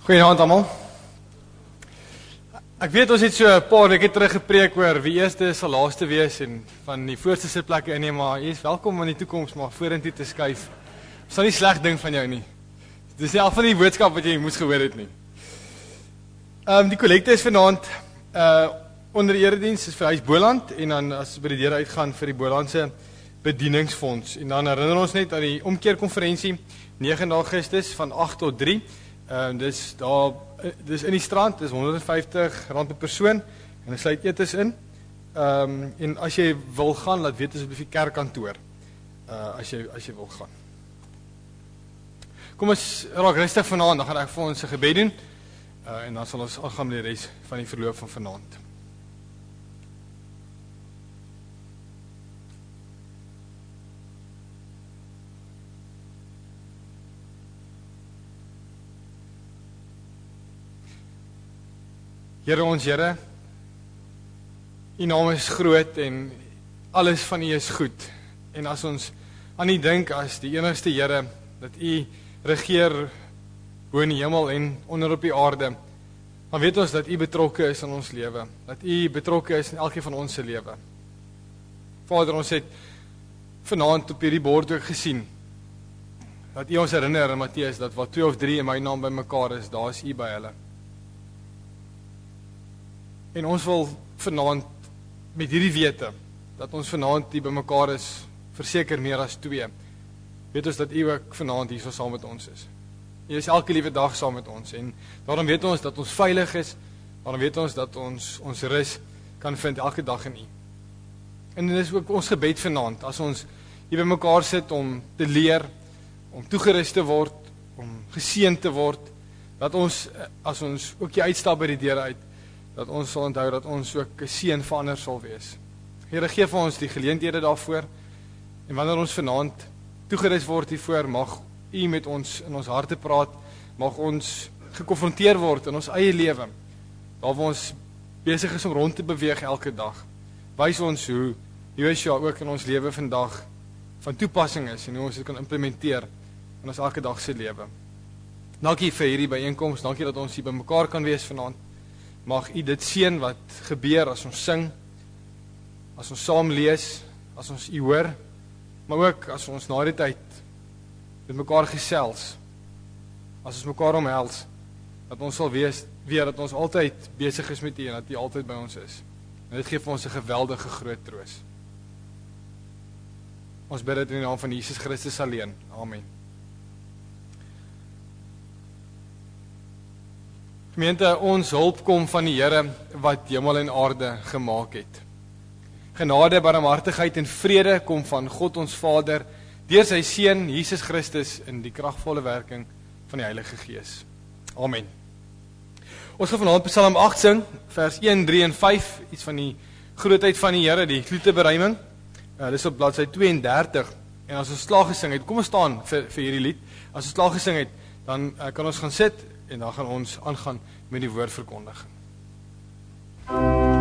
Goeienaand almal. Ek weet ons het so 'n paar weke terug gepreek oor wie eerste sal laaste wees en van die voorste sitplekke inneem, maar jy is welkom in die toekoms maar vorentoe te skuif. Ons sal nie sleg ding van jou nie. Dis nie al van die boodskap wat jy moes gehoor het nie. Die kollekte is vanaand onder die erediens is vir Huis Boland en dan as by die deur uitgaan vir die Bolandse bedieningsfonds. En dan herinner ons net aan die omkeerkonferensie 9 Augustus van 8 tot 3. Dis in die strand, dis R150 per persoon en dit sluit etes in. En as jy wil gaan, laat weet asseblief die kerkkantoor as jy wil gaan. Kom ons raak rustig vanaand, dan gaan ek vir ons 'n gebed doen en dan sal ons aangaan met die res van die verloop van vanaand. Here ons Here, U naam is groot en alles van U is goed. En as ons aan U dink as die enigste Here, dat U regeer bo in die hemel en onder op die aarde, dan weet ons dat U betrokke is in ons lewe, dat U betrokke is in elkeen van ons se lewe. Vader, ons het vanaand op hierdie bord ook gesien, dat U ons herinner in Matteus, dat wat 2 of 3 in my naam by mekaar is, daar is U by hulle. En ons wil vanaand met hierdie wete, dat ons vanaand hier by mekaar is, verseker meer as 2, weet ons dat U ook vanaand hier so saam met ons is. U is elke liewe dag saam met ons, en daarom weet ons dat ons veilig is, daarom weet ons dat ons rus kan vind elke dag in U. En dit is ook ons gebed vanaand, as ons hier by mekaar sit om te leer, om toegerus te word, om geseën te word, dat ons, as ons ook hier uitstap by die deure uit, dat ons sal onthou dat ons ook 'n seën vir ander sal wees. Here, gee vir ons die geleenthede daarvoor, en wanneer ons vanaand toegerus word hiervoor, mag U met ons in ons harte praat, mag ons gekonfronteer word in ons eie lewe, waar ons besig is om rond te beweeg elke dag. Wys ons hoe Joshua ook in ons lewe vandag van toepassing is, en hoe ons dit kan implementeer in ons elke dag se lewe. Dankie vir hierdie byeenkoms, dankie dat ons hier by mekaar kan wees vanaand. Mag U dit seën wat gebeur as ons sing, as ons saam lees, as ons U hoor, maar ook as ons na die tyd met mekaar gesels, as ons mekaar omhels, dat ons sal weet dat ons altyd besig is met U en dat U altyd by ons is. En dit gee vir ons 'n geweldige groot troos. Ons bid dit in die naam van Jesus Christus alleen. Amen. Gemeente, ons hulp kom van die Here wat hemel en aarde gemaak het. Genade, barmhartigheid en vrede kom van God ons Vader, deur sy Seun Jesus Christus in die kragvolle werking van die Heilige Gees. Amen. Ons gaan vanaand Psalm 8 sing, vers 1, 3 en 5, iets van die grootheid van die Here, die gloedberuiming. Dis op bladsy 32. En as ons klaar gesing het, kom ons staan vir hierdie lied. As ons klaar gesing het, dan kan ons gaan sit en dan gaan ons aangaan met die woordverkondiging. See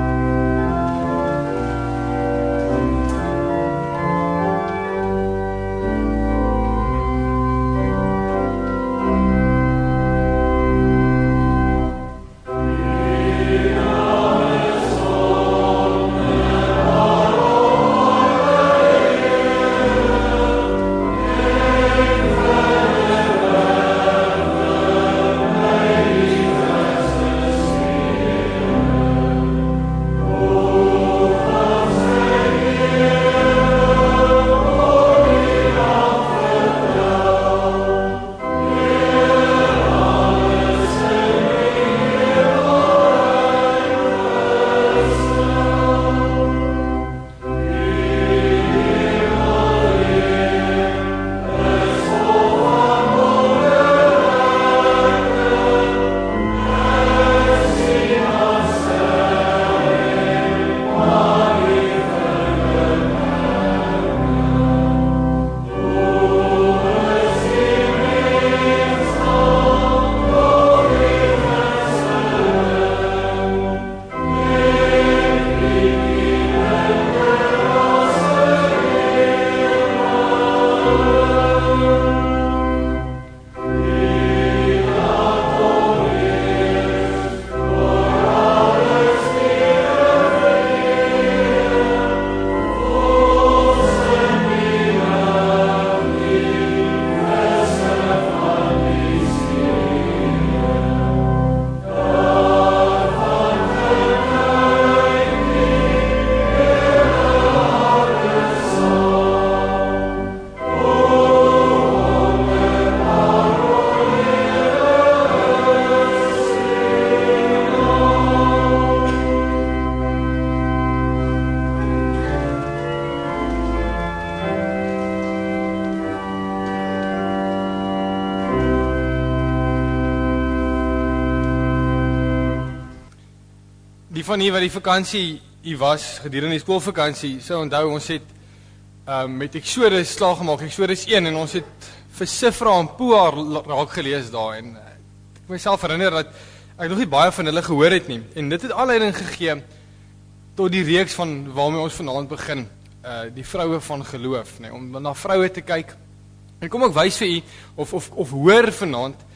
Die van hier wat die vakansie hier was, gedurende die skoolvakansie, sou onthou ons het met Exodus slaag gemaak, Exodus 1, en ons het vir Sifra en Poa raak gelees daar, en ek myself herinner dat ek nog nie baie van hulle gehoor het nie, en dit het aanleiding gegee tot die reeks van waarmee ons vanaand begin, die vroue van geloof, nee, om na vroue te kyk, en kom ek wys vir u, of hoor vanaand,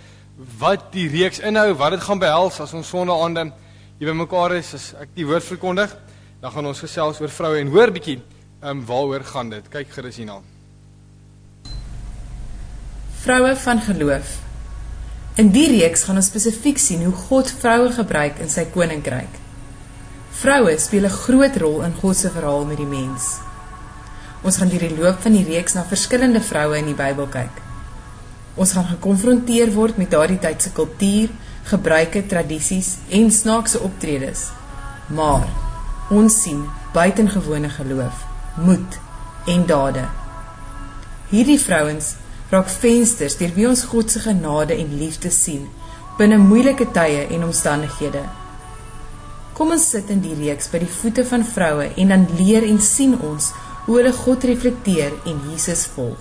wat die reeks inhou, wat dit gaan behels, as ons sondaande hier by mekaar is, as ek die woord verkondig, dan gaan ons gesels oor vroue, en hoor bietjie, waaroor gaan dit, kyk gerus hierna. Vroue van geloof. In die reeks gaan ons spesifiek sien hoe God vroue gebruik in sy koninkryk. Vroue speel 'n groot rol in God se verhaal met die mens. Ons gaan deur die loop van die reeks na verskillende vroue in die Bybel kyk. Ons gaan gekonfronteer word met daardie tyd se kultuur, gebruike, tradisies en snaakse optredes. Maar ons sien buitengewone geloof, moed en dade. Hierdie vrouens raak vensters deur wie ons God se genade en liefde sien binne moeilike tye en omstandighede. Kom ons sit in die reeks by die voete van vroue en dan leer en sien ons hoe hulle God reflekteer en Jesus volg.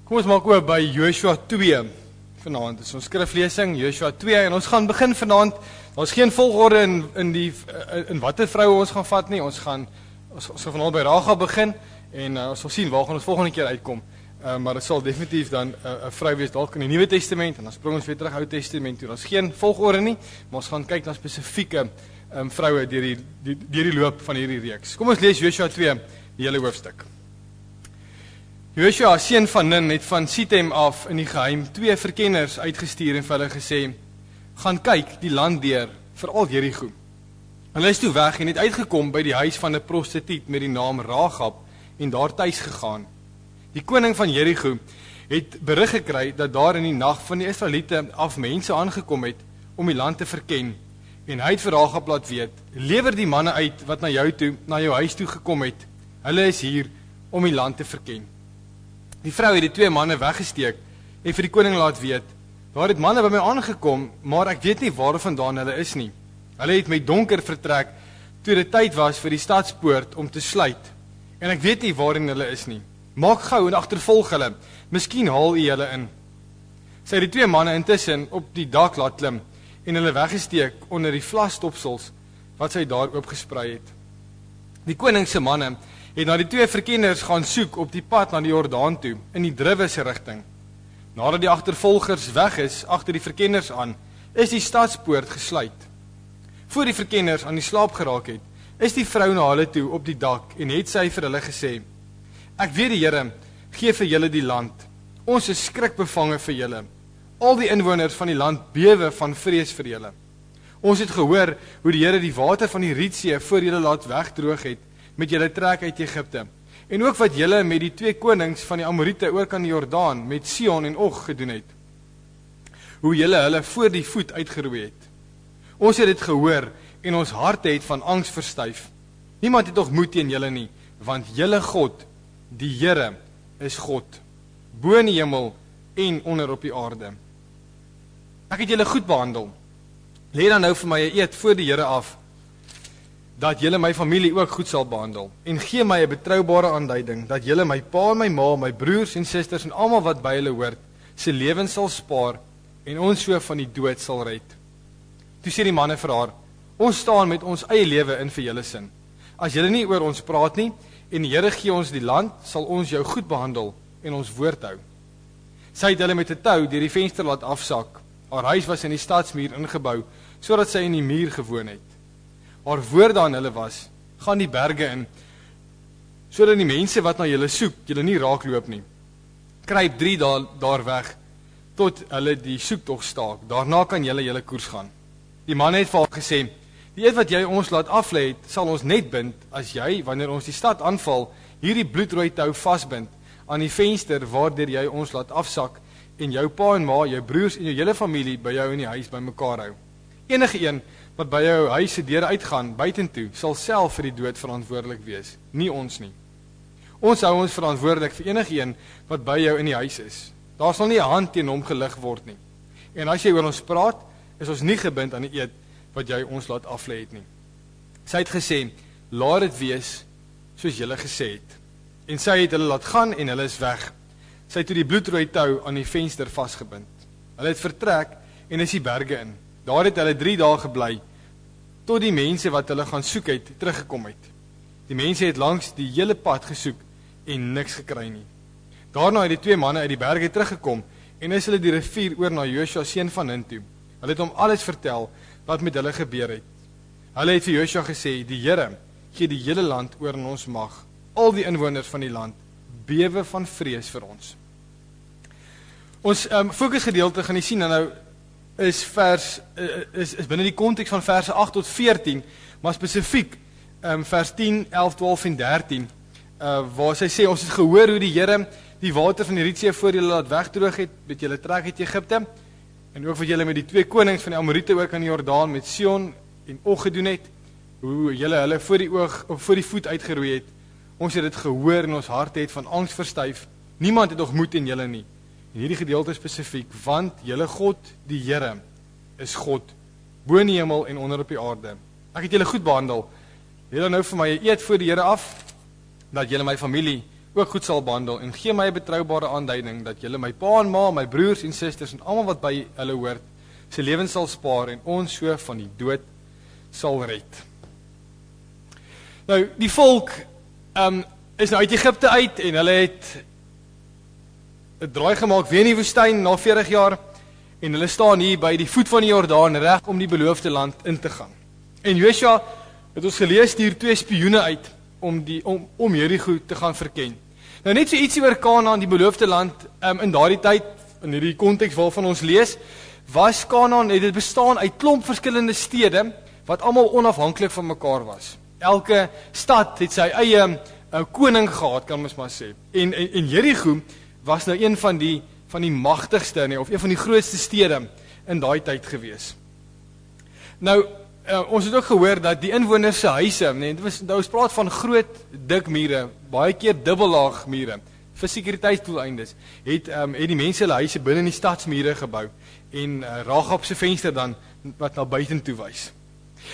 Kom ons maak oop by Joshua 2 vanaand. Dit is ons skriflesing, Joshua 2, en ons gaan begin vanaand. Ons geen volgorde in watter vroue ons gaan vat nie. Ons gaan vanaand by Rahab begin, en ons sal sien waar gaan ons volgende keer uitkom. Maar dit sal definitief dan 'n vrou wees dalk in die Nuwe Testament, en dan spring ons weer terug Ou Testament toe. Ons geen volgorde nie, maar ons gaan kyk na spesifieke vroue deur die loop van hierdie reeks. Kom ons lees Joshua 2, die hele hoofstuk. Joshua, seun van Nun, het van Sitem af in die geheim 2 verkenners uitgestuur en vir hulle gesê, gaan kyk die land deur, veral Jerigo. Hulle is toe weg en het uitgekom by die huis van 'n prostituut met die naam Rahab en daar tuis gegaan. Die koning van Jerigo het berig gekry dat daar in die nag van die Israeliete af mense aangekom het om die land te verken, en hy het vir Rahab laat weet, lewer die manne uit wat na jou huis toe gekom het. Hulle is hier om die land te verken. Die vrou het die 2 manne weggesteek en vir die koning laat weet, daar het manne by my aangekom, maar ek weet nie waarvandaan hulle is nie. Hulle het my donker vertrek toe dit tyd was vir die stadspoort om te sluit, en ek weet nie waarin hulle is nie. Maak gou en agtervolg hulle, miskien haal u hulle in. Sy het die 2 manne intussen op die dak laat klim en hulle weggesteek onder die vlasstopsels wat sy daar oopgesprei het. Die koning se manne het na die 2 verkenners gaan soek op die pad na die Jordaan toe, in die druwe se rigting. Nadat die agtervolgers weg is, agter die verkenners aan, is die stadspoort gesluit. Voor die verkenners aan die slaap geraak het, is die vrou na hulle toe op die dak en het sy vir hulle gesê, ek weet die Here gee vir julle die land. Ons is skrikbevange vir julle. Al die inwoners van die land bewe van vrees vir julle. Ons het gehoor hoe die Here die water van die Rietsee voor julle laat wegdroog het met julle trek uit Egipte. En ook wat julle met die 2 konings van die Amorite oor kan die Jordaan met Sion en Og gedoen het. Hoe julle hulle voor die voet uitgeroei het. Ons het dit gehoor en ons harte het van angs verstyf. Niemand het nog moed teen julle nie, want julle God, die Here, is God, bo in die hemel en onder op die aarde. Ek het julle goed behandel. Lê dan nou vir my 'n eed voor die Here af, dat julle my familie ook goed sal behandel, en gee my 'n betroubare aanduiding, dat julle my pa en my ma, my broers en susters en almal wat by hulle hoort, se lewens sal spaar, en ons so van die dood sal red. Toe sê die manne vir haar, ons staan met ons eie lewe in vir julle sin. As julle nie oor ons praat nie, en die Here gee ons die land, sal ons jou goed behandel en ons woord hou. Sy het hulle met 'n tou deur die venster laat afsak. Haar huis was in die stadsmuur ingebou, sodat sy in die muur gewoon het. Haar woorde aan hulle was, gaan die berge in, sodat die mense wat na julle soek, julle nie raakloop nie. Kruip 3 dae daar weg, tot hulle die soektog staak. Daarna kan julle koers gaan. Die man het vir haar gesê, die eed wat jy ons laat aflê het, sal ons net bind, as jy, wanneer ons die stad aanval, hierdie bloedrooi tou vasbind, aan die venster waardeur jy ons laat afsak, en jou pa en ma, jou broers en jou hele familie by jou in die huis bymekaar hou. Enige een wat by jou huis se deure uitgaan, buitentoe, sal self vir die dood verantwoordelik wees, nie ons nie. Ons hou ons verantwoordelik vir enige een wat by jou in die huis is. Daar sal nie 'n hand teen hom gelig word nie. En as jy oor ons praat, is ons nie gebind aan die eed wat jy ons laat aflê het nie. Sy het gesê, laat dit wees soos julle gesê het. En sy het hulle laat gaan en hulle is weg. Sy het toe die bloedrooi tou aan die venster vasgebind. Hulle het vertrek en is die berge in. Daar het hulle 3 dae gebly, tot die mense wat hulle gaan soek het, teruggekom het. Die mense het langs die hele pad gesoek en niks gekry nie. Daarna het die 2 manne uit die berge teruggekom en is hulle die rivier oor na Josua seun van Nun toe. Hulle het hom alles vertel wat met hulle gebeur het. Hulle het vir Josua gesê, die Here gee die hele land oor in ons mag. Al die inwoners van die land bewe van vrees vir ons. Ons fokusgedeelte gaan jy sien nou is binne die konteks van verse 8 tot 14, maar spesifiek vers 10, 11, 12 en 13, waar sy sê, ons het gehoor hoe die Here die water van die Rietsee voor julle laat wegdroog het, met julle trek uit Egipte, en ook wat julle met die 2 konings van die Amorite ook aan die Jordaan, met Sion en Og gedoen het, hoe julle hulle voor die voet uitgeroei het. Ons het dit gehoor en ons hart het van angs verstyf. Niemand het nog moed in julle nie. En hierdie gedeelte spesifiek, want julle God, die Here, is God, bo in die hemel en onder op die aarde. Ek het julle goed behandel. Julle nou vir my eet voor die Here af, dat julle my familie ook goed sal behandel, en gee my 'n betroubare aanduiding, dat julle my pa en ma, my broers en susters, en almal wat by hulle hoort, sy lewens sal spaar, en ons so van die dood sal red. Nou, die volk is nou uit Egipte uit, en hulle het 'n draai gemaak weer in die woestyn na 40 jaar, en hulle staan hier by die voet van die Jordaan, reg om die beloofde land in te gaan. En Josua het ons gelees, stuur 2 spioene uit, om Jerigo te gaan verken. Nou net so ietsie oor Kanaan, die beloofde land, in daardie tyd, in hierdie konteks waarvan ons lees, was Kanaan, het dit bestaan uit klomp verskillende stede, wat almal onafhanklik van mekaar was. Elke stad het sy eie koning gehad, kan ons maar sê. En Jerigo was nou een van die magtigste, of een van die grootste stede in daai tyd gewees. Nou, ons het ook gehoor dat die inwoners se huise, ons praat van groot, dik mure, baie keer dubbellaag mure, vir sekuriteitsdoeleindes, het die mense hulle huise binne in die stadsmure gebou, en Rahab se venster dan, wat na buitentoe wys.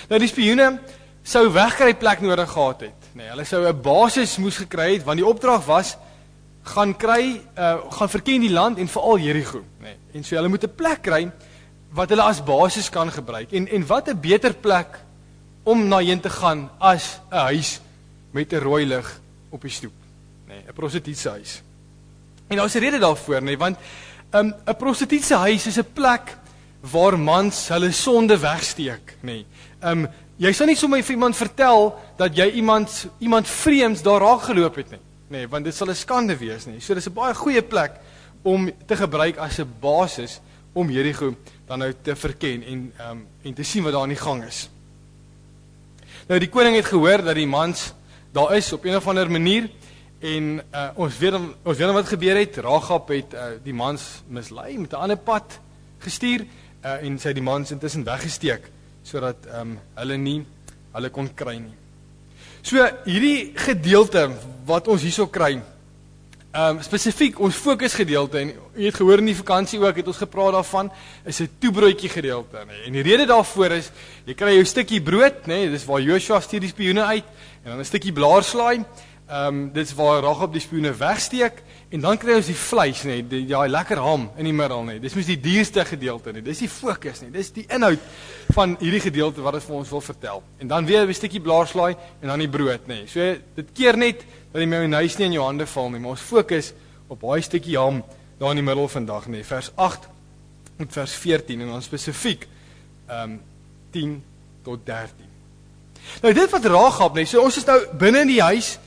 Nou die spioene sou wegkryplek nodig gehad het. Hulle sou 'n basis moes gekry het, want die opdrag was, gaan verken die land en veral Jerigo. En so hulle moet 'n plek kry wat hulle as basis kan gebruik. En wat 'n beter plek om na heen te gaan as 'n huis met 'n rooi lig op die stoep. 'n Prostituut se huis. En daar is 'n rede daarvoor, want 'n prostituut se huis is 'n plek waar mans hulle sonde wegsteek, jy sal nie sommer vir iemand vertel dat jy iemand vreemds daar raak geloop het nie, want dit sal 'n skande wees nie. So dis 'n baie goeie plek om te gebruik as 'n basis om Jerigo dan nou te verken en te sien wat daar aan die gang is. Nou die koning het gehoor dat die mans daar is op een of ander manier, en ons weet wat gebeur het. Rahab het die mans mislei, met 'n ander pad gestuur, en sy het die mans intussen weggesteek, sodat hulle kon kry nie. So hierdie gedeelte wat ons hierso kry, spesifiek ons fokusgedeelte, en jy het gehoor in die vakansie ook, het ons gepraat daarvan, is 'n toebroodjie gedeelte. En die rede daarvoor is, jy kry jou stukkie brood, dis waar Josua stuur die spioene uit, en dan 'n stukkie blaarslaai, dit is waar Rahab die spioene wegsteek, en dan kry ons die vleis, die lekker ham in die middel, dis mos die dierste gedeelte, dis die fokus, dis die inhoud van hierdie gedeelte wat het vir ons wil vertel. En dan weer 'n stukkie blaarslaai, en dan die brood, So dit keer net dat die mayonnaise nie in jou hande val nie, maar ons fokus op daai stukkie ham daar in die middel vandag, vers 8 tot vers 14, en dan spesifiek 10 tot 13. Nou dit wat Rahab, so ons is nou binne in die huis,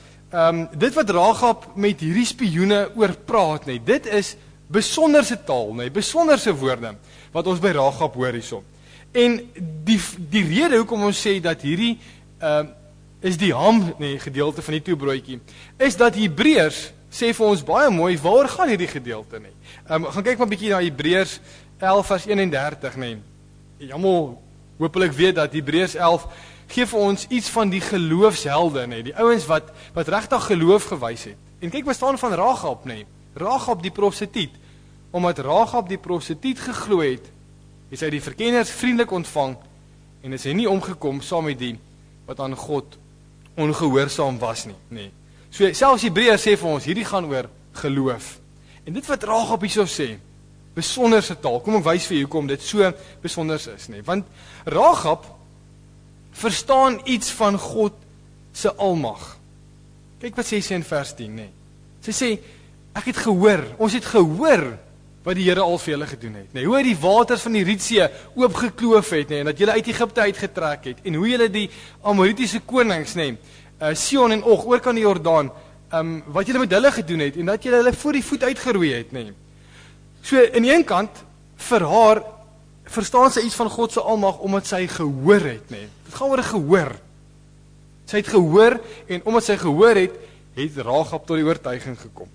dit wat Rahab met hierdie spioene oor praat, dit is besonderse taal, besonderse woorde, wat ons by Rahab hoor hierso. En die rede hoekom ons sê dat hierdie is die ham, gedeelte van die toebroodjie, is dat Hebreërs sê vir ons baie mooi, waaroor gaan hierdie gedeelte, gaan kyk maar bietjie na Hebreërs 11 vers 31, Almal hopelik weet dat Hebreërs 11 gee vir ons iets van die geloofshelde, die ouens wat regtig geloof gewys het. En kyk wat staan van Rahab, Rahab die prostituut. Omdat Rahab die prostituut geglo het het sy die verkenners vriendelik ontvang, en is hy nie omgekom saam met die, wat aan God ongehoorsaam was nie, nee. So, selfs Hebreërs sê vir ons, hierdie gaan oor geloof. En dit wat Rahab hierso sê, besonderse taal, kom ek wys vir jou hoekom dit so besonders is, nee. Want Rahab verstaan iets van God se almag. Kyk wat sê sy in vers 10, nee. Sy sê, ek het gehoor, ons het gehoor wat die Here al vir julle gedoen het, nee. Hoe hy die waters van die Rietsee oopgekloof het, nee, en dat julle uit Egipte uitgetrek het, en hoe julle die Amoritiese konings, nee, Sion en Og, oor kan die Jordaan, wat julle met hulle gedoen het, en dat julle hulle voor die voet uitgeroei het, nee. So, in die een kant, vir haar, verstaan sy iets van God se almag, omdat sy gehoor het, nee. Dit gaan oor gehoor. Sy het gehoor, en omdat sy gehoor het, het Rahab tot die oortuiging gekom.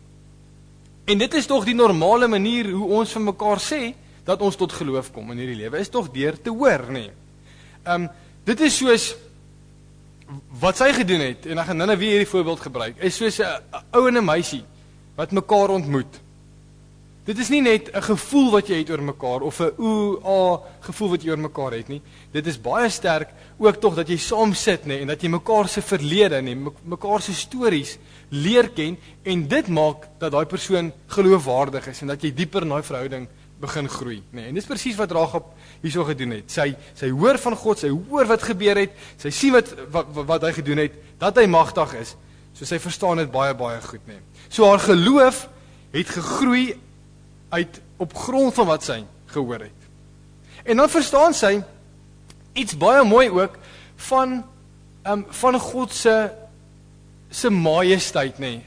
En dit is toch die normale manier, hoe ons van mekaar sê, dat ons tot geloof kom in hierdie lewe, is toch deur te hoor, nee. Dit is soos, wat sy gedoen het, en ek gaan nou weer hierdie voorbeeld gebruik, is soos 'n ou en 'n meisie, wat mekaar ontmoet. Dit is nie net 'n gevoel wat jy het oor mekaar, of 'n gevoel wat jy oor mekaar het nie. Dit is baie sterk, ook tog dat jy saam sit, nee, en dat jy mekaar se verlede, nee, mekaar se stories leer ken, en dit maak dat daai persoon geloofwaardig is, en dat jy dieper in daai verhouding begin groei, nee. En dit is presies wat Rahab hierso gedoen het. Sy hoor van God, sy hoor wat gebeur het, sy sien wat hy gedoen het, dat hy magtig is, so sy verstaan dit baie, baie goed, nee. So haar geloof het gegroei uit op grond van wat sy gehoor het. En dan verstaan sy iets baie mooi ook van God se majesteit, nee.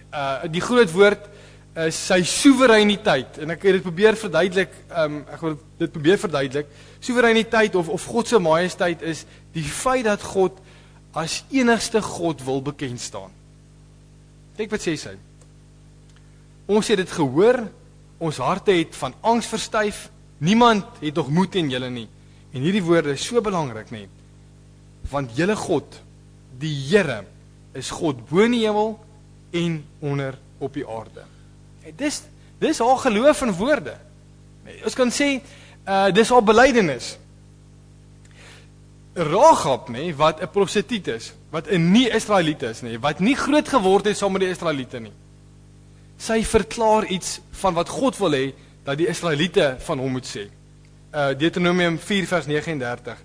Die groot woord is sy soewereiniteit, en ek het dit probeer verduidelik, ek wil dit probeer verduidelik. Soewereiniteit of God se majesteit is die feit dat God as enigste God wil bekend staan. Kyk wat sê sy. Ons het dit gehoor, ons harte het van angs verstyf, niemand het nog moed in julle nie. En hierdie woorde is so belangrik, nee. Want julle God, die Here, is God bo in die hemel en onder op die aarde. Dis haar geloof in woorde. Nee, ons kan sê, dis haar belydenis. Rahab, nee, wat 'n prostituut is, wat 'n nie-Israeliet is, nee, wat nie groot geword het saam met die Israeliete nie. Sy verklaar iets van wat God wil hê, dat die Israeliete van hom moet sê. Deuteronomium 4 vers 39.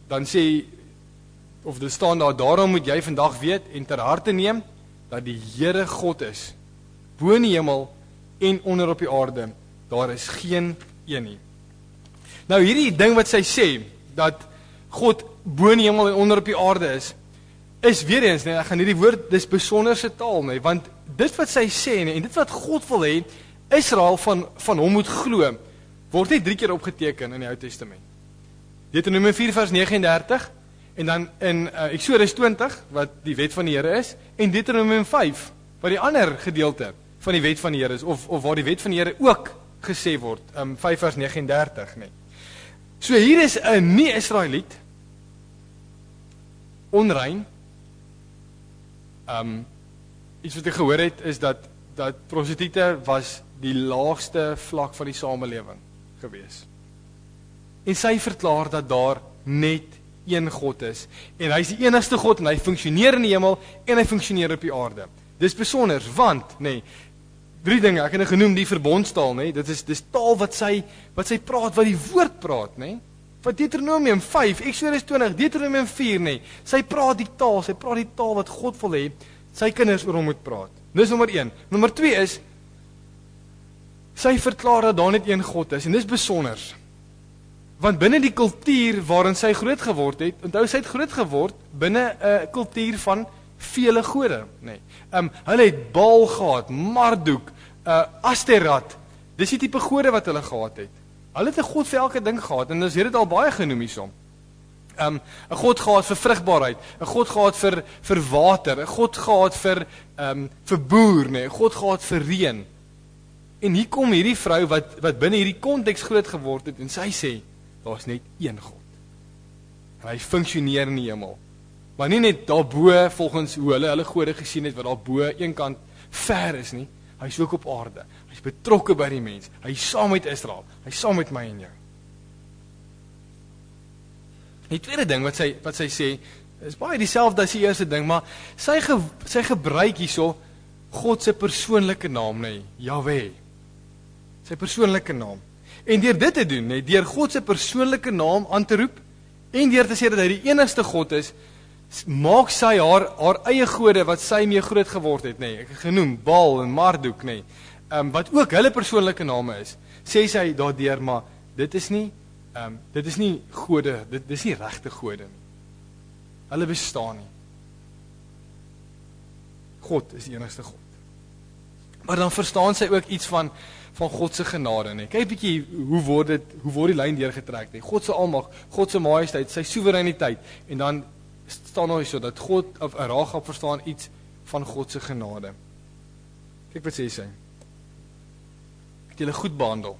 Dan sê, of dit staan daar, daarom moet jy vandag weet en ter harte neem, dat die Here God is, bo in die hemel en onder op die aarde, daar is geen een nie. Nou hierdie ding wat sy sê, dat God bo in die hemel en onder op die aarde is weer eens, nee, ek gaan hierdie woord, dis besonderse taal, nee, want dit wat sy sê, nee, en dit wat God wil hê, Israel van hom moet glo, word net 3 keer opgeteken in die Ou Testament. Deuteronomium 4 vers 39, en dan in Exodus 20, wat die wet van die Here is, en Deuteronomium 5, wat die ander gedeelte van die wet van die Here is, of waar die wet van die Here ook gesê word, 5 vers 39, nee. So hier is 'n nie-Israeliet, onrein, iets wat ek gehoor het, is dat prostituie was die laagste vlak van die samelewing gewees. En sy verklaar dat daar net een God is, en hy is die enigste God, en hy funksioneer in die hemel, en hy funksioneer op die aarde. Dis besonder, want, nee, 3 dinge, ek het genoem die verbondstaal, nee, dis taal wat sy praat, wat die woord praat, nee, wat Deuteronomium 5, Exodus 20, Deuteronomium 4, nee, sy praat die taal wat God wil hê, sy kinders oor hom moet praat. Dis nommer 1. Nommer 2 is, sy verklaar dat daar net een God is, en dis besonders. Want binne die kultuur waarin sy groot geword het, onthou sy het groot geword binne 'n kultuur van vele gode, nee. Hulle het Baal gehad, Marduk, Asterat, dis die tipe gode wat hulle gehad het. Hulle het 'n God vir elke ding gehad, en ons het dit al baie genoem hiersom. 'n God gehad vir vrugbaarheid, 'n God gehad vir water, 'n God gehad vir boer, nee, 'n God gehad vir reën. En hier kom hierdie vrou wat binne hierdie konteks groot geword het, en sy sê, daar is net een God. En hy funksioneer in die hemel. Maar nie net daarbo, volgens hoe hulle gode gesien het, wat daarbo een kant ver is nie, hy is ook op aarde. Hy is betrokke by die mens, hy is saam met Israel, hy is saam met my en jou. Die tweede ding wat sy sê, is baie dieselfde as die eerste ding, maar sy gebruik hierso God se persoonlike naam, nee, Jahweh. Sy persoonlike naam. En deur dit te doen, nee, deur God se persoonlike naam aan te roep, en deur te sê dat hy die enigste God is, maak sy haar eie gode wat sy mee groot geword het, nee, genoem, Baal en Marduk, nee, wat ook hulle persoonlike name is, sê sy daardeur, maar dit is nie gode, dit is nie regte gode nie. Hulle bestaan nie. God is die enigste God. Maar dan verstaan sy ook iets van God se genade, nee. Kyk bietjie hoe word die lyn deurgetrek, nee. God se almag, God se majesteit, sy soewereiniteit, en dan staan nou so dat Rahab verstaan iets van God se genade. Kyk wat sê sy. Ek het julle goed behandel.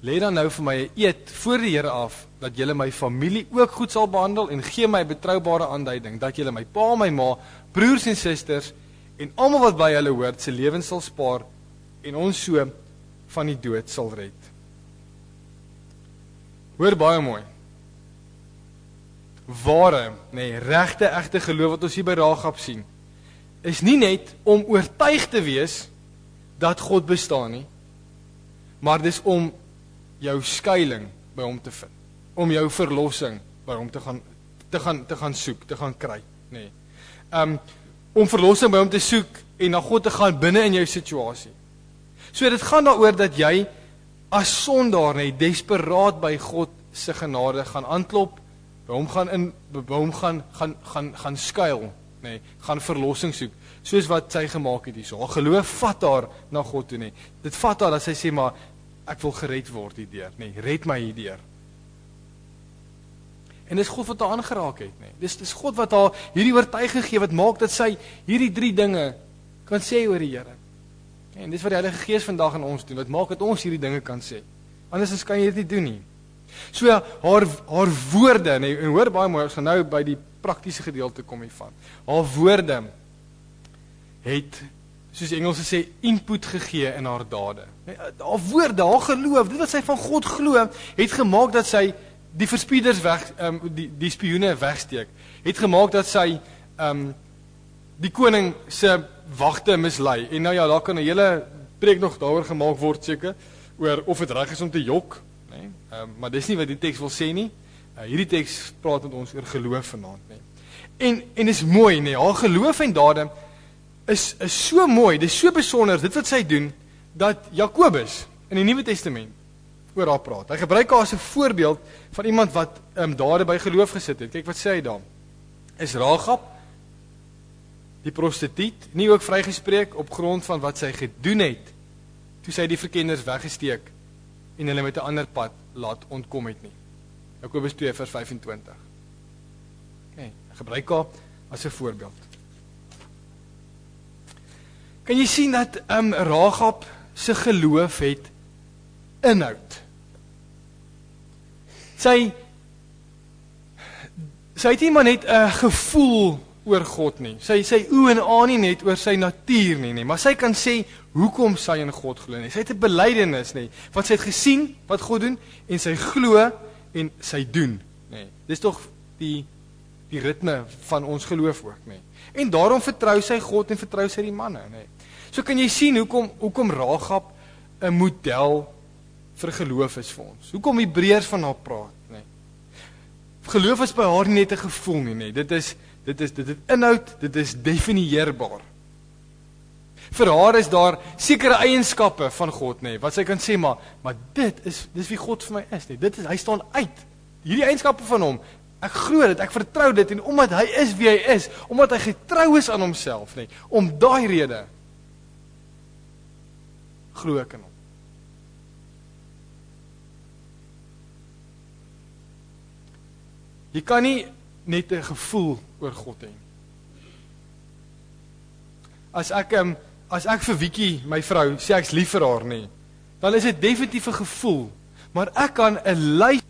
Lê dan nou vir my 'n eed voor die Here af, dat julle my familie ook goed sal behandel, en gee my betroubare aanduiding, dat julle my pa, my ma, broers en susters, en almal wat by hulle hoort, se lewens sal spaar, en ons so van die dood sal red. Hoor baie mooi. Ware, nee, regte, egte geloof wat ons hier by Rahab sien, is nie net om oortuig te wees dat God bestaan nie, maar dis om jou skuiling by hom te vind, om jou verlossing by hom te gaan soek, te gaan kry, nee. Om verlossing by hom te soek en na God te gaan binne in jou situasie. So dit gaan daaroor dat jy as sondaar, nee, desperaat by God se genade gaan aanklop, by hom gaan skuil, nee, gaan verlossing soek, soos wat sy gemaak het hierso. Haar geloof vat haar na God toe, nee. Dit vat haar dat sy sê, maar ek wil gered word hierdeur, nee, red my hierdeur. En dis God wat haar aangeraak het, nee. Dis God wat haar hierdie oortuiging gee, wat maak dat sy hierdie 3 dinge kan sê oor die Here. En dis wat die Heilige Gees vandag in ons doen, wat maak dat ons hierdie dinge kan sê. Anders kan jy dit nie doen nie. So haar woorde, nee, en hoor baie mooi, ons gaan nou by die praktiese gedeelte kom hiervan. Haar woorde het, soos die Engelse sê, input gegee in haar dade. Haar woorde, haar geloof, dit wat sy van God glo, het gemaak dat sy die verspieders die spioene wegsteek. Het gemaak dat sy die koning se wagte mislei. En nou ja, daar kan 'n hele preek nog daaroor gemaak word seker, oor of dit reg is om te jok, nee? Maar dis nie wat die teks wil sê nie. Hierdie teks praat met ons oor geloof vanaand, nee. En is mooi, nee, haar geloof en dade is so mooi, dis so besonder, dit wat sy doen, dat Jakobus in die Nuwe Testament oor haar praat. Hy gebruik haar as 'n voorbeeld van iemand wat dade by geloof gesit het. Kyk wat sê hy daar. Is Rahab, die prostituut, nie ook vrygespreek op grond van wat sy gedoen het, toe sy die verkenners weggesteek en hulle met 'n ander pad laat ontkom het nie. Jakobus 2 vers 25. Okay, hy gebruik haar as 'n voorbeeld. Kan jy sien dat Rahab se geloof het inhoud? Sy het nie maar net 'n gevoel oor God nie. Sy oë en aan nie net oor sy natuur nie, maar sy kan sê hoekom sy in God glo nie. Sy het 'n belydenis nie, want sy het gesien wat God doen en sy glo en sy doen, nee. Dis tog die ritme van ons geloof ook, nee. En daarom vertrou sy God en vertrou sy die manne, nee. So kan jy sien hoekom Rahab 'n model vir geloof is vir ons. Hoekom Hebreërs van haar praat, nee. Geloof is by haar nie net 'n gevoel nie, nee. Dit is inhoud, dit is definieerbaar. Vir haar is daar sekere eienskappe van God, nee, wat sy kan sê, maar dis wie God vir my is, nee. Hy staan uit. Hierdie eienskappe van hom, ek glo dit, ek vertrou dit, en omdat hy is wie hy is, omdat hy getrou is aan homself, nee, om daai rede glo ek in hom. Jy kan nie net 'n gevoel oor God hê. As ek vir Wiekie, my vrou, sê ek's lief vir haar, nee, dan is dit definitief 'n gevoel, maar ek kan 'n lys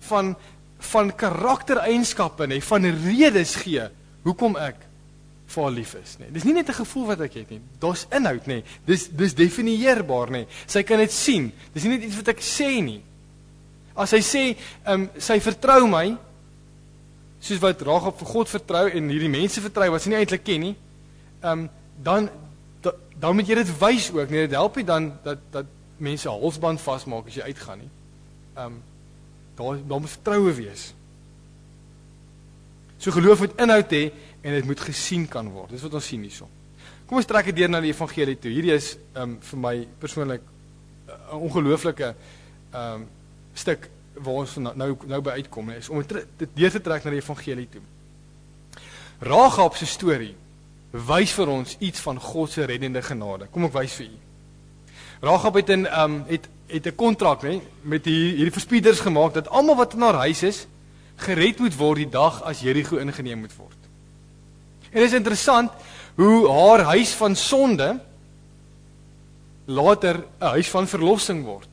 van karaktereienskappe, nee, van redes gee hoekom ek vir haar lief is, nee. Dis nie net 'n gevoel wat ek het nie, daar's inhoud, nee. Dis definieerbaar, nee. Sy kan dit sien. Dis nie net iets wat ek sê nie. As sy sê sy vertrou my, soos wat Rahab vir God vertrou en hierdie mense vertrou wat sy nie eintlik ken nie, dan moet jy dit wys ook, nee, dit help nie dan dat mense halsband vasmaak as jy uitgaan nie. Daar moet vertroue wees. So geloof moet inhoud hê en dit moet gesien kan word. Dis wat ons sien hierso. Kom ons trek dit deur na die evangelie toe. Hierdie is vir my persoonlik 'n ongelooflike stuk waar ons nou by uitkom, is om dit deur te trek na die evangelie toe. Rahab se storie wys vir ons iets van God se reddende genade. Kom ek wys vir u. Rahab het 'n kontrak, nee, met hierdie verspieders gemaak dat almal wat in haar huis is, gered moet word die dag as Jerigo ingeneem moet word. En dit is interessant hoe haar huis van sonde later 'n huis van verlossing word.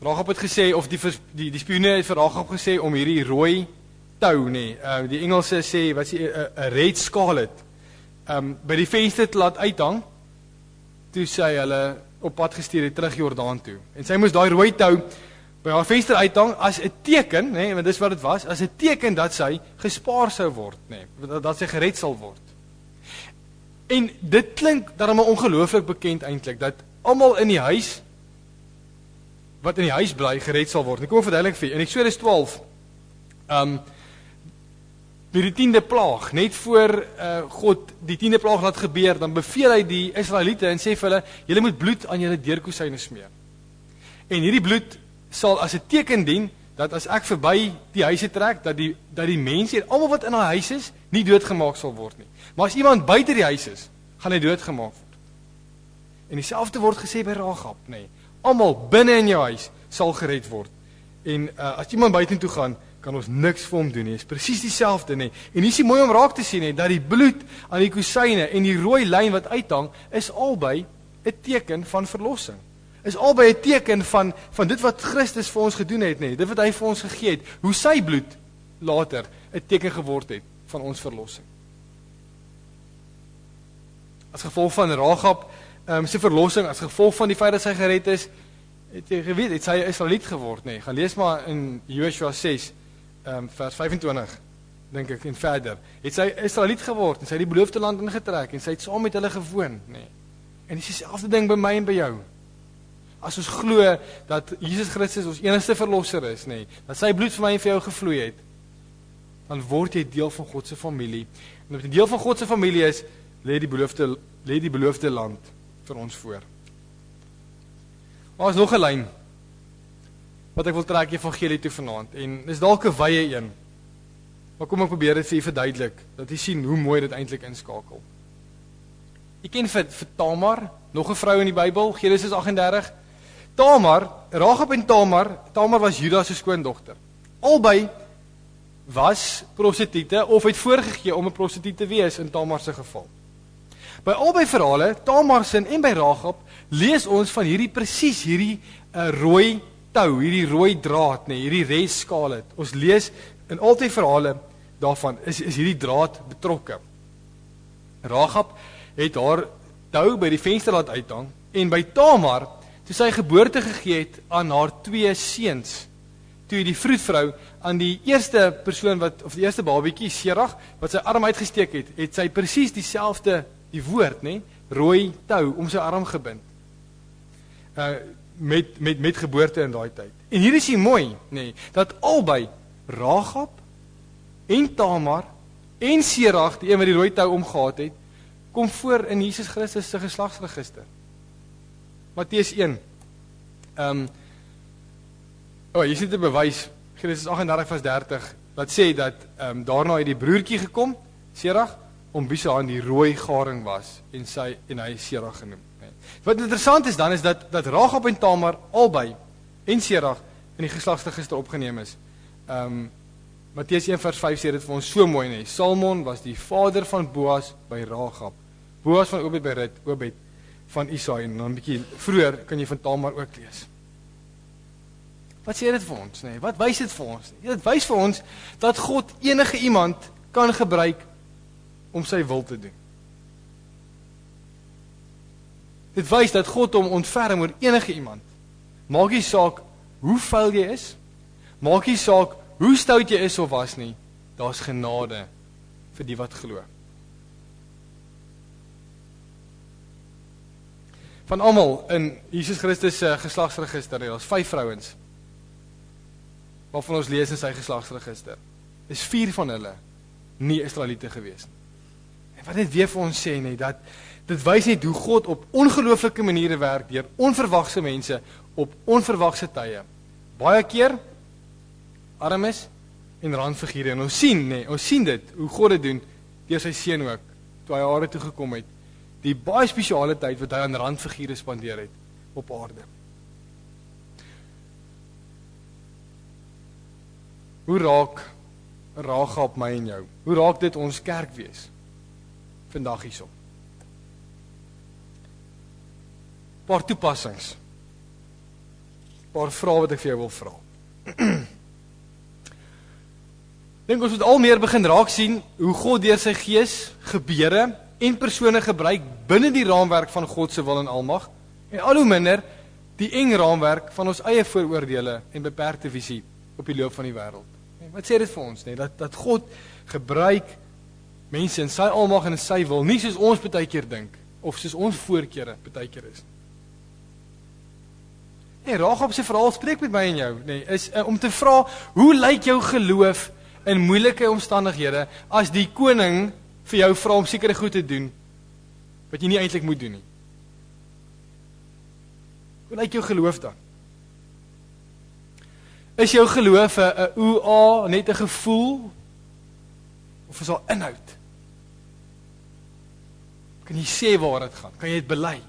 Rahab het gesê, of die spioene het vir Rahab gesê om hierdie rooi tou, nee, die Engelse sê, wat sê, 'n red scarlet, by die venster te laat uithang, toe sy hulle op pad gestuur het terug Jordaan toe. En sy moes daai rooi tou by haar venster uithang as 'n teken, nee, want dis wat dit was, as 'n teken dat sy gespaar sou word, nee, dat sy gered sal word. En dit klink daarom ongelooflik bekend eintlik, dat almal in die huis, wat in die huis bly, gered sal word. Ek kom verduidelik vir, in Eksodus 12, by die 10de plaag, net voor God die 10de plaag laat gebeur, dan beveel hy die Israeliete en sê vir hulle, julle moet bloed aan julle deurkosyne smeer. En hierdie bloed sal as 'n teken dien, dat as ek verby die huise trek, dat die mense, almal wat in haar huis is, nie doodgemaak sal word nie. Maar as iemand buite die huis is, gaan hy doodgemaak word. En dieselfde word gesê by Rahab, nee, almal binne in jou huis sal gered word. En as iemand buite toe gaan, kan ons niks vir hom doen nie. Is presies dieselfde, nee. En hier is mooi om raak te sien, nee, dat die bloed aan die kosyne en die rooi lyn wat uithang, is albei 'n teken van verlossing. Is albei 'n teken van dit wat Christus vir ons gedoen het, nee, dit wat hy vir ons gegee het, hoe sy bloed later 'n teken geword het van ons verlossing. As gevolg van Rahab se verlossing, as gevolg van die feit dat sy gered is, het jy geweet, het sy 'n Israeliet geword, nee. Gaan lees maar in Joshua 6, vers 25, dink ek, en verder. Het sy Israeliet geword, en sy het die beloofde land ingetrek, en sy het saam met hulle gewoon, nee. En dit is dieselfde ding by my en by jou. As ons glo dat Jesus Christus ons enigste verlosser is, nee, dat sy bloed vir my en vir jou gevloei het, dan word jy deel van God se familie. En as jy deel van God se familie is, lê die beloofde land vir ons voor. Maar is nog 'n lyn wat ek wil trek evangelie toe vanaand, en dis dalk 'n wye een. Maar kom ek probeer dit vir u verduidelik, dat u sien hoe mooi dit eintlik inskakel. Jy ken vir Tamar, nog 'n vrou in die Bybel, Genesis 38. Tamar, Rahab en Tamar was Juda se skoondogter. Albei was prostituie of het voorgegee om 'n prostituut te wees in Tamar se geval. By albei verhale, Tamar se en by Rahab, lees ons van hierdie rooi tou, hierdie rooi draad, nee, hierdie res scarlet. Ons lees in albei verhale daarvan is hierdie draad betrokke. Rahab het haar tou by die venster laat uithang, en by Tamar, toe sy geboorte gegee het aan haar 2 seuns, toe die vroedvrou aan die eerste persoon of die eerste babietjie, Serag, wat sy arm uitgesteek het, het sy presies dieselfde, die woord, nee, rooi tou, om sy arm gebind, met geboorte in daai tyd. En hier is hier mooi, nee, dat albei, Rahab, en Tamar, en Serag, die een wat die rooi tou omgehad het, kom voor in Jesus Christus se geslagsregister. Matteus 1. Hier is dit 'n bewys, Genesis 38 vers 30, wat sê dat daarna het die broertjie gekom, Serag, om wie se hand die rooi garing was, en hy Serag genoem. Wat interessant is dan, is dat Rahab en Tamar albei, en Serag, in die geslagsregister opgeneem is. Matteus 1 vers 5 sê dit vir ons so mooi, nee. Salmon was die vader van Boas by Rahab. Boas van Obed by Rut, Obed van Isaai, en dan 'n bietjie vroeër kan jy van Tamar ook lees. Wat sê dit vir ons, nee? Wat wys dit vir ons? Dit wys vir ons dat God enige iemand kan gebruik om sy wil te doen. Dit wys dat God hom ontferm oor enige iemand. Maak nie saak hoe vuil jy is, Maak nie saak hoe stout jy is of was nie, daar's genade vir die wat glo. Van almal in Jesus Christus se geslagsregister, daar's 5 vrouens, waarvan ons lees in sy geslagsregister, is 4 van hulle nie Israeliete gewees nie. En wat dit weer vir ons sê, nie, dat dit wys net hoe God op ongelooflike maniere werk, deur onverwagse mense, op onverwagse tye. Baie keer, armes en randfigure, en ons sien dit, hoe God dit doen, deur sy seun ook, toe hy aarde toe gekom het, die baie spesiale tyd wat hy aan randfigure spandeer het, op aarde. Hoe raak Rahab my en jou? Hoe raak dit ons kerk wees? Vandag hierso. Paar toepassings. Paar vrae wat ek vir jou wil vra. Dink ons moet al meer begin raak sien hoe God deur sy gees gebeure en persone gebruik binne die raamwerk van God se wil en almag, en al hoe minder die eng raamwerk van ons eie vooroordeele en beperkte visie op die loop van die wêreld. Wat sê dit vir ons, nee? Dat God gebruik mense in sy almag en in sy wil, nie soos ons baie keer dink, of soos ons voorkeure baie keer is. Nee, Rahab se verhaal spreek met my en jou, nee, is om te vra, hoe lyk jou geloof in moeilike omstandighede, as die koning vir jou vra om sekere goed te doen, wat jy nie eintlik moet doen nie. Hoe lyk jou geloof dan? Is jou geloof 'n oea, net 'n gevoel, of is daar inhoud? Kan jy sê waar dit gaan? Kan jy dit bely?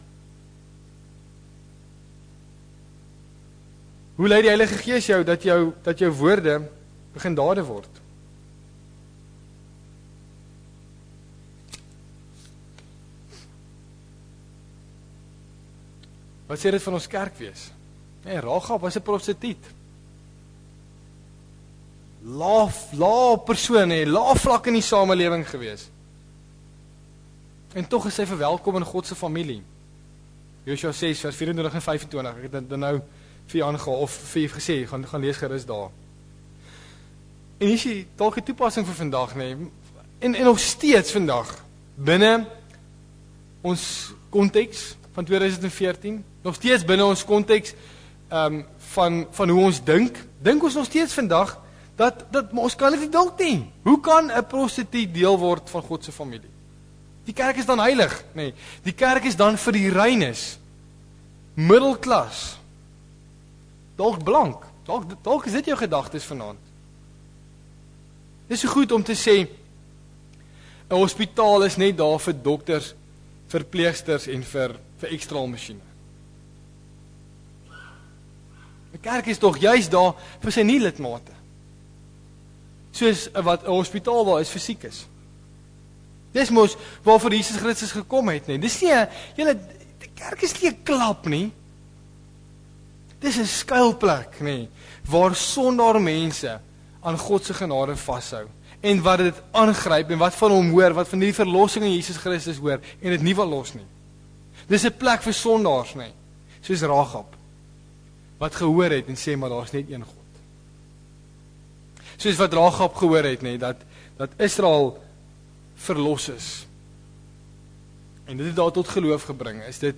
Hoe lei die Heilige Gees jou, dat jou woorde begin dade word? Wat sê dit van ons kerk wees? Nee, Rahab was 'n prostituut. Laaf persoon, laaf vlak in die samelewing gewees. En tog is sy verwelkom in God se familie. Josua 6 vers 24 en 25. Ek het dit nou vir aangehaal of vir jy gesê, gaan lees gerus daar. En hier is die dalk 'n toepassing vir vandag, nee. En nog steeds vandag binne ons konteks van 2014, nog steeds binne ons konteks van hoe ons dink ons nog steeds vandag dat ons kan dit nie dalk nie. Hoe kan 'n prostituut deel word van God se familie? Die kerk is dan heilig, nee. Die kerk is dan vir die reines, middelklas, dalk blank, dalk is dit jou gedagtes vanaand. Dit is so goed om te sê, 'n hospitaal is net daar vir dokters, verpleegsters en vir ekstraalmasjiene. 'n Kerk is tog juist daar vir sy nie lidmate. Soos wat 'n hospitaal daar is vir siekes. Dis mos waarvoor Jesus Christus gekom het, nee. Dis nie, die kerk is nie 'n klap nie. Dis 'n skuilplek, nee, waar sondaar mense aan God se genade vashou en wat dit aangryp en wat van hom hoor, wat van die verlossing in Jesus Christus hoor en dit nie wil los nie. Dis 'n plek vir sondaars, nee, soos Rahab wat gehoor het en sê maar daar's net een God. Soos wat Rahab gehoor het, nee, dat Israel verlos is. En dit het daar tot geloof gebring. Is dit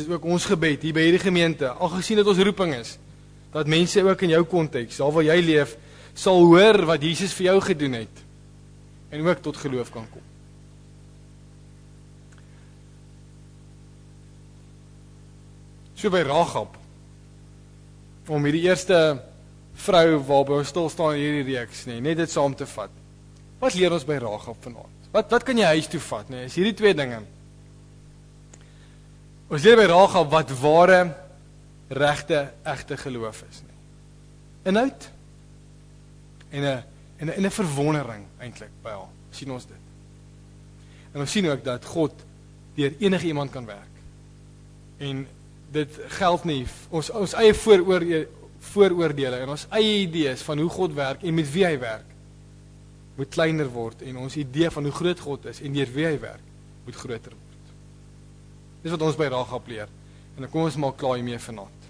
ook ons gebed hier by hierdie gemeente, aangesien dit ons roeping is, dat mense ook in jou konteks, daar waar jy leef, sal hoor wat Jesus vir jou gedoen het en ook tot geloof kan kom. So by Rahab, om hierdie eerste vrou waarby ons stil staan in hierdie reeks, nee, net dit saam te vat. Wat leer ons by Rahab vanaand? Wat kan jy huis toe vat? Nee, is hierdie 2 dinge. Ons leer by Rahab wat ware, regte, egte geloof is. Nee. Inhoud en 'n verwondering eintlik by haar. Sien ons dit. En ons sien ook dat God deur enige iemand kan werk. En dit geld nie ons eie vooroordele en ons eie idees van hoe God werk en met wie hy werk moet kleiner word en ons idee van hoe groot God is en deur wie hy werk moet groter word. Dis wat ons by Rahab leer. En dan kom ons maar klaar hiermee vanaand.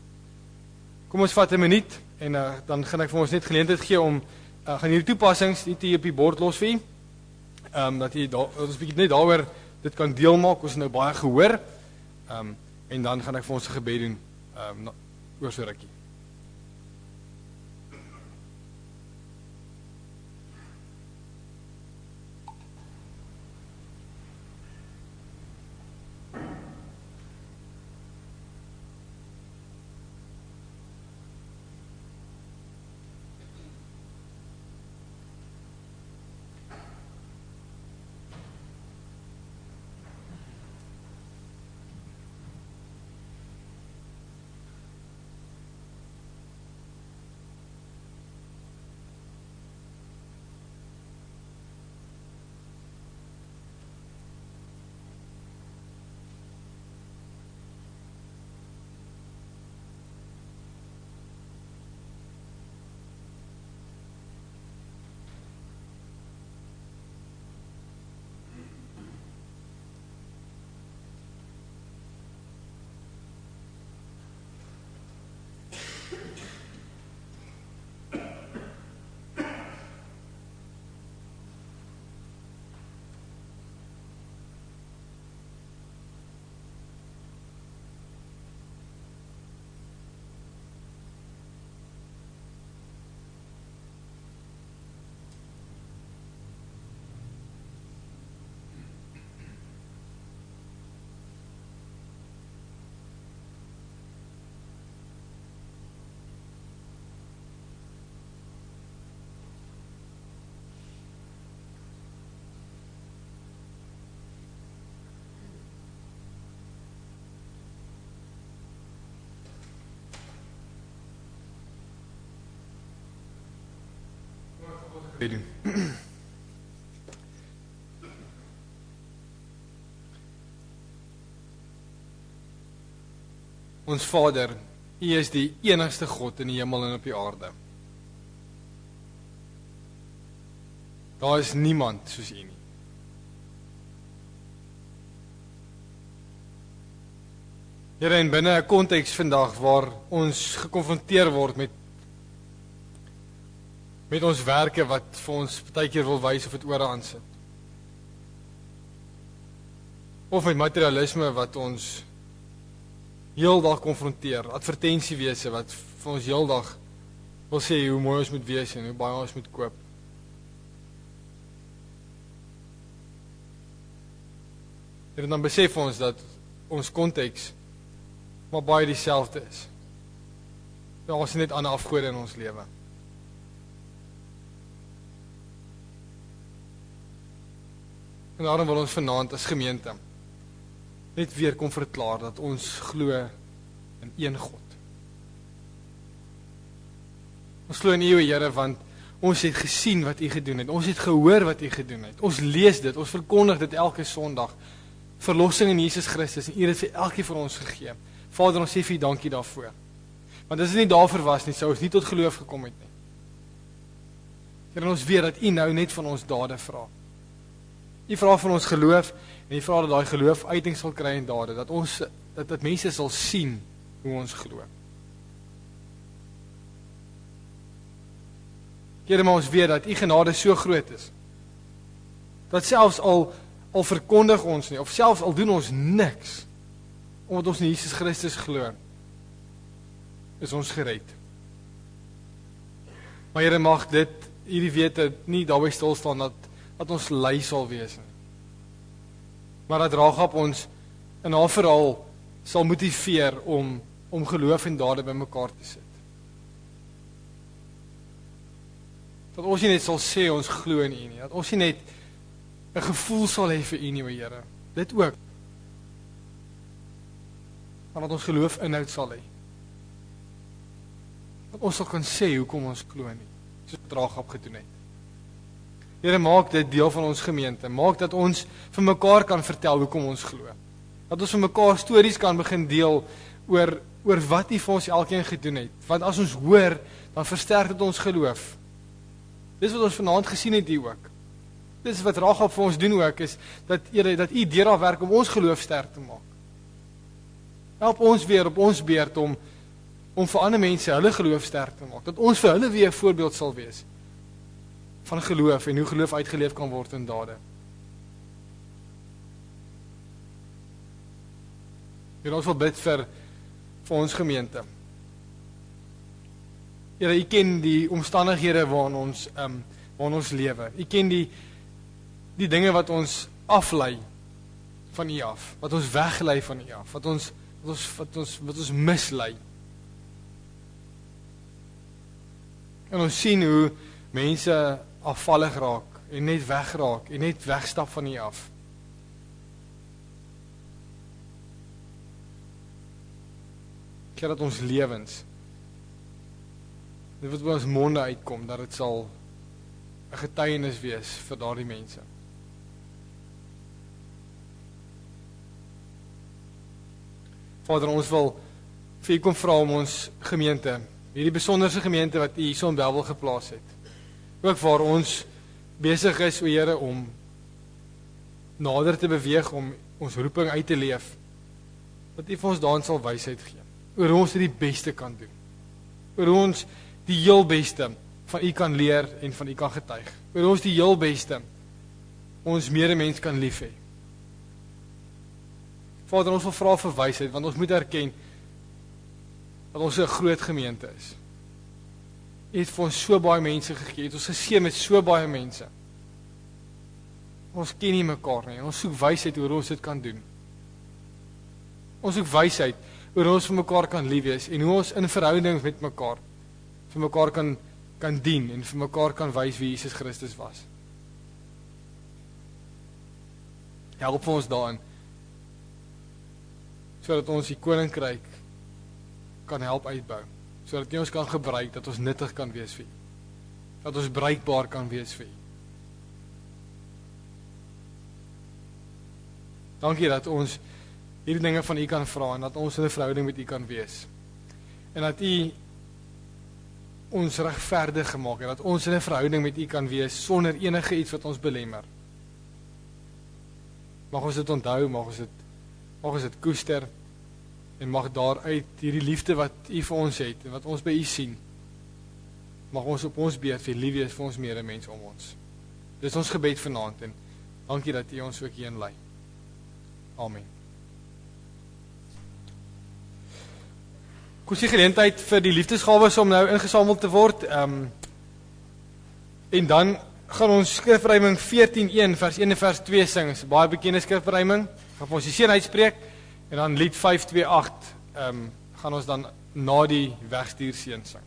Kom ons vat 'n minuut En dan gaan ek vir ons net geleentheid gee om gaan hierdie toepassings net hier op die bord los vir u. Dat ons bietjie net daaroor dit kan deel maak. Ons nou baie gehoor. En dan gaan ek vir ons 'n gebed doen oor so rukkie. Doen. Ons Vader, U is die enigste God in die hemel en op die aarde. Daar is niemand soos U nie. Here, en binne 'n konteks vandag waar ons gekonfronteer word met ons werke wat vir ons partykeer wil wys of dit oorhand sit. Of met materialisme wat ons heeldag konfronteer, advertensiewese wat vir ons heeldag wil sê hoe mooi ons moet wees en hoe baie ons moet koop. En dan besef ons dat ons konteks maar baie dieselfde is. Daar is net ander afgode in ons lewe. En daarom wil ons vanaand as gemeente net weer kom verklaar dat ons glo in een God. Ons glo in U, Here, want ons het gesien wat U gedoen het. Ons het gehoor wat U gedoen het. Ons lees dit, ons verkondig dit elke Sondag. Verlossing in Jesus Christus en U het vir elkeen van ons gegee. Vader, ons sê vir U dankie daarvoor. Want as dit nie daarvoor was nie, sou ons nie tot geloof gekom het nie. Here, ons weet dat U nou net van ons dade vra. U vra van ons geloof en U vra dat daai geloof uiting sal kry in dade, dat mense sal sien hoe ons glo. Here, maar ons weet dat U genade so groot is, dat selfs al verkondig ons nie, of selfs al doen ons niks, omdat ons in Jesus Christus glo, is ons gered. Maar Here, mag dit, hierdie wete, nie daarby stil staan dat ons lui sal wees nie. Maar dat Rahab ons in haar verhaal sal motiveer om geloof en dade bymekaar te sit. Dat ons nie net sal sê ons glo in U nie, dat ons nie net 'n gevoel sal hê vir U nie, o Here. Dit ook. Maar dat ons geloof inhoud sal hê. Dat ons sal kan sê hoekom ons glo nie, soos wat Rahab gedoen het. Here, maak dit deel van ons gemeente. Maak dat ons vir mekaar kan vertel hoekom ons glo. Dat ons vir mekaar stories kan begin deel oor wat U vir ons elkeen gedoen het. Want as ons hoor, dan versterk dit ons geloof. Dis wat ons vanaand gesien het hier ook. Dis wat Rahab vir ons doen ook, is dat U deur haar werk om ons geloof sterk te maak. Help ons weer op ons beurt om om vir ander mense hulle geloof sterk te maak, dat ons vir hulle weer 'n voorbeeld sal wees van geloof en hoe geloof uitgeleef kan word in dade. Here, ons wil bid vir ons gemeente. Here, U ken die omstandighede waarin ons lewe. U ken die dinge wat ons aflei van U af, wat ons weglei van U af, wat ons mislei. En ons sien hoe mense afvallig raak en net wegraak en net wegstap van U af. Ek dat ons lewens, dit wat by ons monde uitkom, dat dit sal 'n getuienis wees vir daardie mense. Vader, ons wil vir U kom vra om ons gemeente, hierdie besonderse gemeente wat U hierso in Bellville geplaas het, ook waar ons besig is, o Here, om nader te beweeg, om ons roeping uit te leef, dat U vir ons daarin sal wysheid gee, oor hoe ons dit die beste kan doen, oor hoe ons die heel beste van U kan leer en van U kan getuig, oor hoe ons die heel beste ons medemens kan lief hê. Vader, ons wil vra vir wysheid, want ons moet erken dat ons 'n groot gemeente is. U het vir ons so baie mense gegee, het ons geseën met so baie mense. Ons ken nie mekaar nie, en ons soek wysheid hoe ons dit kan doen. Ons soek wysheid hoe ons vir mekaar kan lief wees, en hoe ons in verhouding met mekaar, vir mekaar kan dien, en vir mekaar kan wys wie Jesus Christus was. Help vir ons daarin, sodat ons die koninkryk kan help uitbou, sodat U ons kan gebruik, dat ons nuttig kan wees vir U, dat ons bruikbaar kan wees vir U. Dankie dat ons hierdie dinge van U kan vra, en dat ons in 'n verhouding met U kan wees, en dat U ons regverdig gemaak, en dat ons in 'n verhouding met U kan wees, sonder enige iets wat ons belemmer. Mag ons dit onthou, mag ons dit koester, en mag daaruit hierdie liefde wat U vir ons het, en wat ons by U sien, mag ons op ons beurt vir lief wees vir ons medemens om ons. Dis ons gebed vanaand, en dankie dat U ons ook hierin lei. Amen. Kom die geleentheid vir die liefdesgawes om nou ingesamel te word, en dan gaan ons skrifruiming 14:1 vers 1 en vers 2 sing. Dis 'n baie bekende skrifruiming. Gaan ons die seën uitspreek, en dan lied 528 gaan ons dan na die wegstuur seën sing.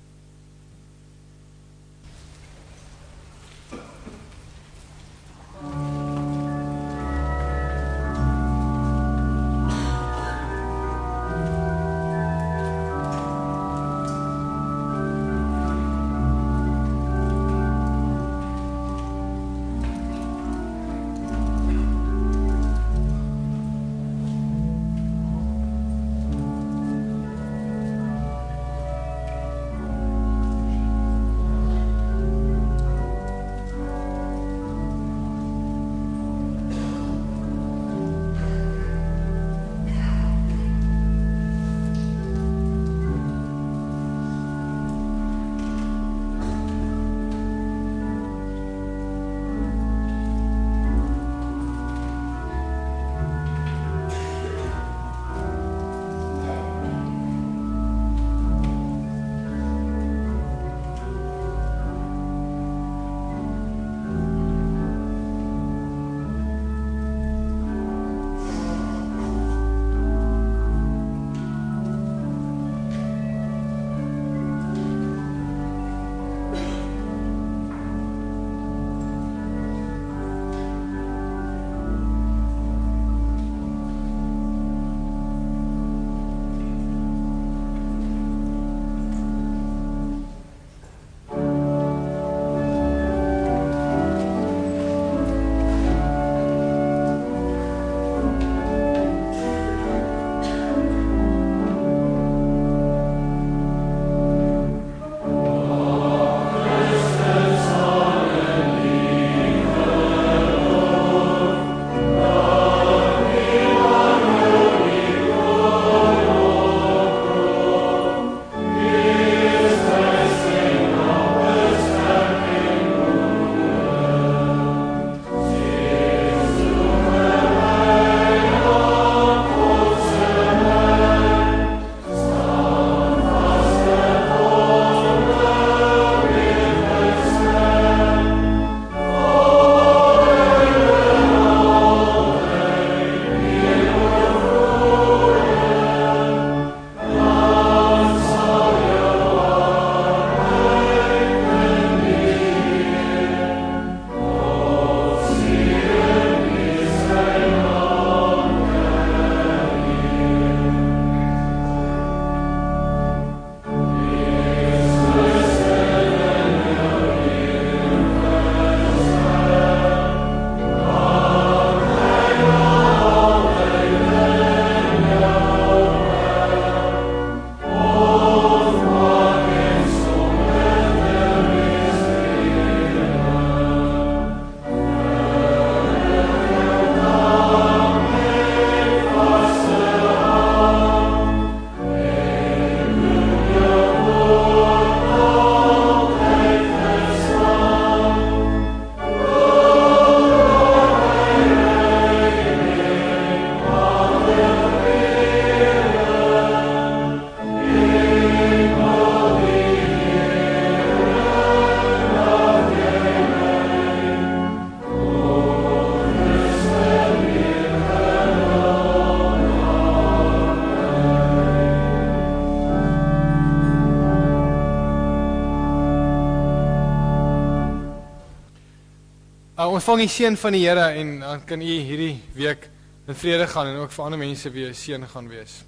Ons vang die seën van die Here en dan kan u hierdie week in vrede gaan en ook vir ander mense weer seën gaan wees.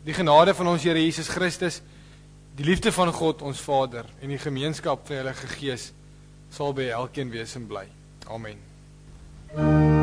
Die genade van ons Here Jesus Christus, die liefde van God ons Vader en die gemeenskap van die Heilige Gees sal by elkeen wees en bly. Amen.